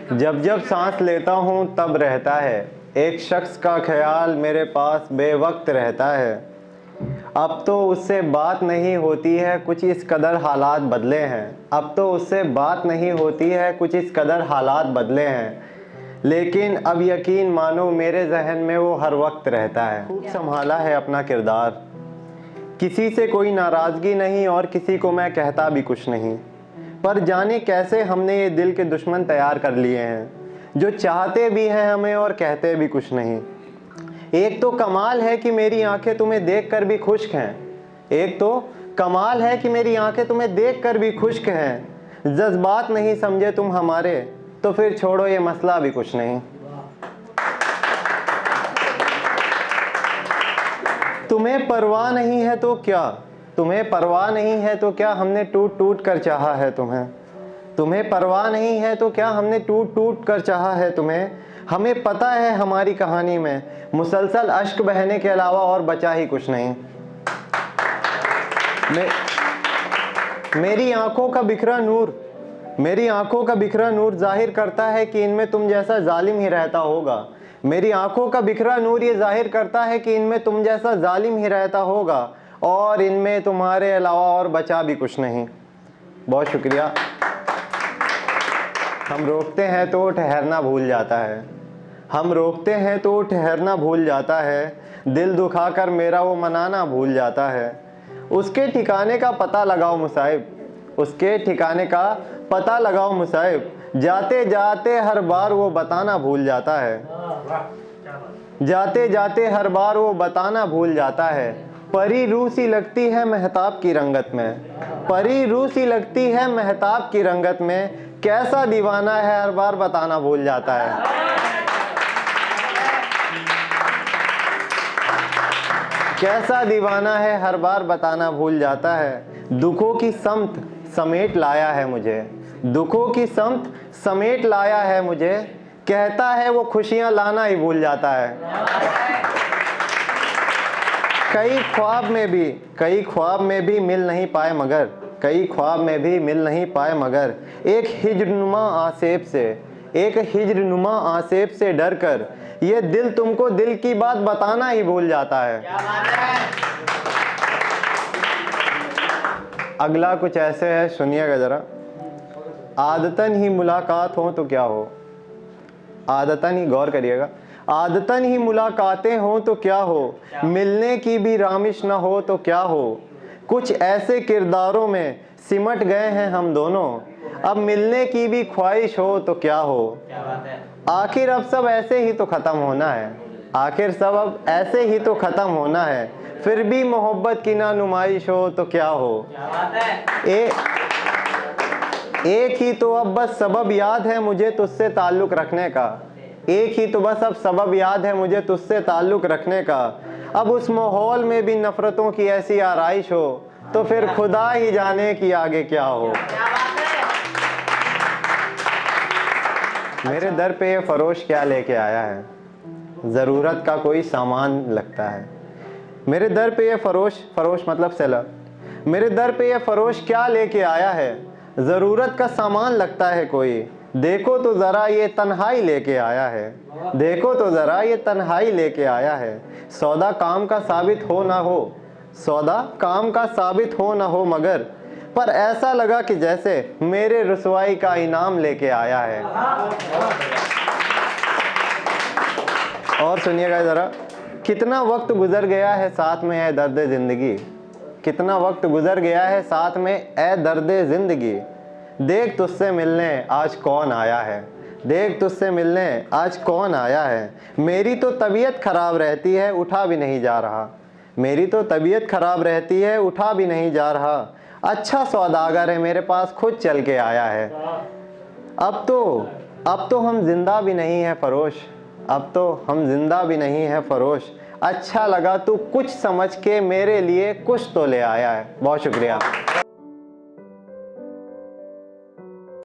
जब जब सांस लेता हूँ तब रहता है एक शख्स का ख्याल मेरे पास बेवक्त रहता है। अब तो उससे बात नहीं होती है, कुछ इस कदर हालात बदले हैं। अब तो उससे बात नहीं होती है, कुछ इस कदर हालात बदले हैं। लेकिन अब यकीन मानो मेरे जहन में वो हर वक्त रहता है। खूब संभाला है अपना किरदार, किसी से कोई नाराज़गी नहीं और किसी को मैं कहता भी कुछ नहीं। पर जाने कैसे हमने ये दिल के दुश्मन तैयार कर लिए हैं, जो चाहते भी हैं हमें और कहते भी कुछ नहीं। एक तो कमाल है कि मेरी आंखें तुम्हें देखकर भी खुश्क हैं। एक तो कमाल है कि मेरी आंखें तुम्हें देखकर भी खुश्क हैं। जज्बात नहीं समझे तुम हमारे तो फिर छोड़ो ये मसला भी कुछ नहीं। तुम्हें परवाह नहीं है तो क्या, तुम्हें परवाह नहीं है तो क्या, हमने टूट टूट कर चाहा है तुम्हें। तुम्हें परवाह नहीं है तो क्या, हमने टूट टूट कर चाहा है तुम्हें। हमें पता है हमारी कहानी में मुसलसल अश्क बहने के अलावा और बचा ही कुछ नहीं। मेरी आंखों का बिखरा नूर, मेरी आंखों का बिखरा नूर जाहिर करता है कि इनमें तुम जैसा जालिम ही रहता होगा। मेरी आंखों का बिखरा नूर ये जाहिर करता है कि इनमें तुम जैसा जालिम ही रहता होगा और इनमें तुम्हारे अलावा और बचा भी कुछ नहीं। बहुत शुक्रिया। हम रोकते हैं तो ठहरना भूल जाता है, हम रोकते हैं तो ठहरना भूल जाता है। दिल दुखाकर मेरा वो मनाना भूल जाता है। उसके ठिकाने का पता लगाओ मुसाहिब, उसके ठिकाने का पता लगाओ मुसाहिब। जाते जाते हर बार वो बताना भूल जाता है, जाते जाते हर बार वो बताना भूल जाता है। परी रूह सी लगती है महताब की रंगत में, परी रूह सी लगती है महताब की रंगत में। कैसा दीवाना है हर बार बताना भूल जाता है। कैसा दीवाना है हर बार बताना भूल जाता है। दुखों की समत समेट लाया है मुझे, दुखों की समत समेट लाया है मुझे। कहता है वो खुशियां लाना ही भूल जाता है। कई ख्वाब में भी मिल नहीं पाए मगर, कई ख्वाब में भी मिल नहीं पाए मगर। एक हिजनुमा आसेब से, एक हिजनुमा आसेब से डर कर ये दिल तुमको दिल की बात बताना ही भूल जाता है। अगला कुछ ऐसे है, सुनिएगा जरा। आदतन ही मुलाकात हो तो क्या हो, आदतन ही, गौर करिएगा। आदतन ही मुलाकातें हो तो क्या हो, मिलने की भी रामिश ना हो तो क्या हो। कुछ ऐसे किरदारों में सिमट गए हैं हम दोनों, अब मिलने की भी ख्वाहिश हो तो क्या हो। आखिर अब सब ऐसे ही तो ख़त्म होना है, आखिर सब अब ऐसे ही तो ख़त्म होना है। फिर भी मोहब्बत की ना नुमाइश हो तो क्या हो। एक ही तो अब बस सबब याद है मुझे तुझसे ताल्लुक़ रखने का, एक ही तो बस अब सबब याद है मुझे तुझसे ताल्लुक़ रखने का। अब उस माहौल में भी नफ़रतों की ऐसी आराइश हो तो फिर खुदा ही जाने कि आगे क्या हो। मेरे दर पे ये फरोश क्या लेके आया है, ज़रूरत का कोई सामान लगता है। मेरे दर पे ये फरोश मतलब सेलर, मेरे दर पे ये फरोश क्या लेके आया है, ज़रूरत का सामान लगता है कोई। देखो तो ज़रा ये तन्हाई लेके आया है, देखो तो ज़रा ये तन्हाई लेके आया है। सौदा काम का साबित हो ना हो, सौदा काम का साबित हो ना हो मगर, पर ऐसा लगा कि जैसे मेरे रुसवाई का इनाम लेके आया है। और सुनिएगा ज़रा। कितना वक्त गुजर गया है साथ में ए दर्द ज़िंदगी, कितना वक्त गुजर गया है साथ में ए दर्द ज़िंदगी। देख तुझसे मिलने आज कौन आया है, देख तुझसे मिलने आज कौन आया है। मेरी तो तबीयत ख़राब रहती है उठा भी नहीं जा रहा, मेरी तो तबीयत ख़राब रहती है उठा भी नहीं जा रहा। अच्छा सौदागर है मेरे पास खुद चल के आया है। अब तो हम जिंदा भी नहीं है फरोश, अब तो हम जिंदा भी नहीं है फरोश। अच्छा लगा तू कुछ समझ के मेरे लिए कुछ तो ले आया है। बहुत शुक्रिया।